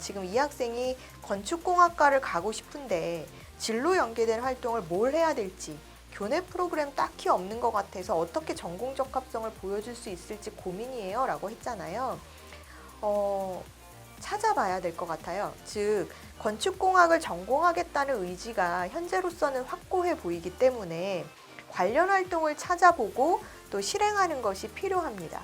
지금 이 학생이 건축공학과를 가고 싶은데 진로 연계된 활동을 뭘 해야 될지 교내 프로그램 딱히 없는 것 같아서 어떻게 전공 적합성을 보여줄 수 있을지 고민이에요 라고 했잖아요. 찾아봐야 될 것 같아요. 즉 건축공학을 전공하겠다는 의지가 현재로서는 확고해 보이기 때문에 관련 활동을 찾아보고 또 실행하는 것이 필요합니다.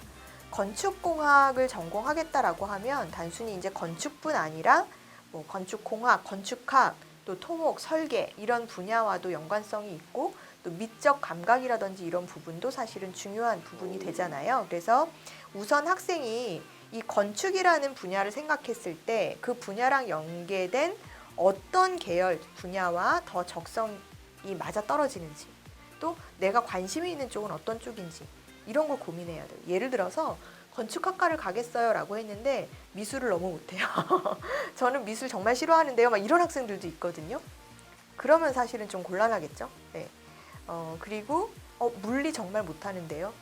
건축공학을 전공하겠다라고 하면 단순히 이제 건축뿐 아니라 뭐 건축공학, 건축학, 또 토목, 설계 이런 분야와도 연관성이 있고 또 미적 감각이라든지 이런 부분도 사실은 중요한 부분이 되잖아요. 그래서 우선 학생이 이 건축이라는 분야를 생각했을 때 그 분야랑 연계된 어떤 계열 분야와 더 적성이 맞아 떨어지는지 또 내가 관심이 있는 쪽은 어떤 쪽인지 이런 걸 고민해야 돼요. 예를 들어서 건축학과를 가겠어요 라고 했는데 미술을 너무 못해요. 저는 미술 정말 싫어하는데요. 막 이런 학생들도 있거든요. 그러면 사실은 좀 곤란하겠죠. 네. 그리고 물리 정말 못하는데요.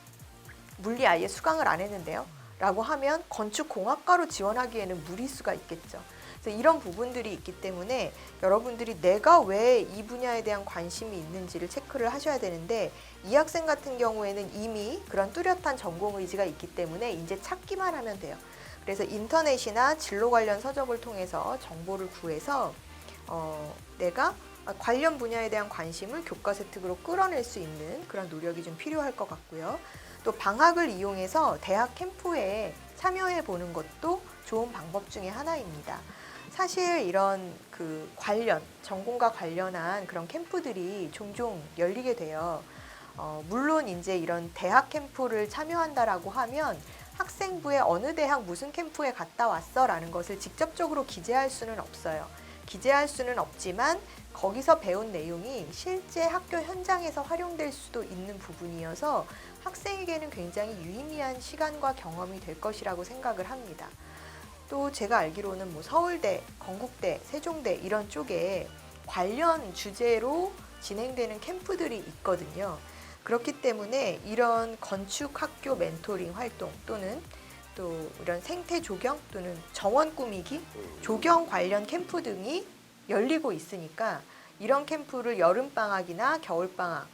물리 아예 수강을 안 했는데요. 라고 하면 건축공학과로 지원하기에는 무리수가 있겠죠. 그래서 이런 부분들이 있기 때문에 여러분들이 내가 왜 이 분야에 대한 관심이 있는지를 체크를 하셔야 되는데 이 학생 같은 경우에는 이미 그런 뚜렷한 전공 의지가 있기 때문에 이제 찾기만 하면 돼요. 그래서 인터넷이나 진로 관련 서적을 통해서 정보를 구해서 내가 관련 분야에 대한 관심을 교과서특으로 끌어낼 수 있는 그런 노력이 좀 필요할 것 같고요. 또 방학을 이용해서 대학 캠프에 참여해 보는 것도 좋은 방법 중에 하나입니다. 사실 이런 그 전공과 관련한 그런 캠프들이 종종 열리게 돼요. 물론 이제 이런 대학 캠프를 참여한다라고 하면 학생부에 어느 대학 무슨 캠프에 갔다 왔어라는 것을 직접적으로 기재할 수는 없어요. 기재할 수는 없지만 거기서 배운 내용이 실제 학교 현장에서 활용될 수도 있는 부분이어서 학생에게는 굉장히 유의미한 시간과 경험이 될 것이라고 생각을 합니다. 또 제가 알기로는 뭐 서울대, 건국대, 세종대 이런 쪽에 관련 주제로 진행되는 캠프들이 있거든요. 그렇기 때문에 이런 건축학교 멘토링 활동 또는 또 이런 생태 조경 또는 정원 꾸미기, 조경 관련 캠프 등이 열리고 있으니까 이런 캠프를 여름방학이나 겨울방학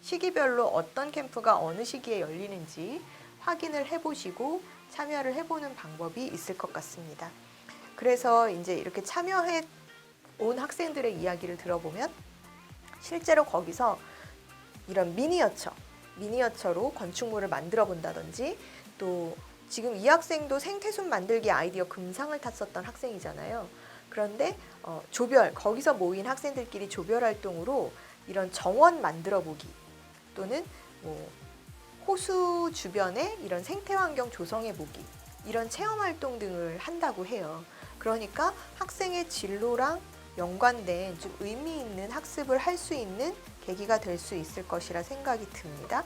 시기별로 어떤 캠프가 어느 시기에 열리는지 확인을 해보시고 참여를 해보는 방법이 있을 것 같습니다. 그래서 이제 이렇게 참여해 온 학생들의 이야기를 들어보면 실제로 거기서 이런 미니어처로 건축물을 만들어 본다든지 또 지금 이 학생도 생태숲 만들기 아이디어 금상을 탔었던 학생이잖아요. 그런데 거기서 모인 학생들끼리 조별 활동으로 이런 정원 만들어 보기 또는 뭐 호수 주변에 이런 생태환경 조성해 보기 이런 체험 활동 등을 한다고 해요. 그러니까 학생의 진로랑 연관된 좀 의미 있는 학습을 할 수 있는 계기가 될 수 있을 것이라 생각이 듭니다.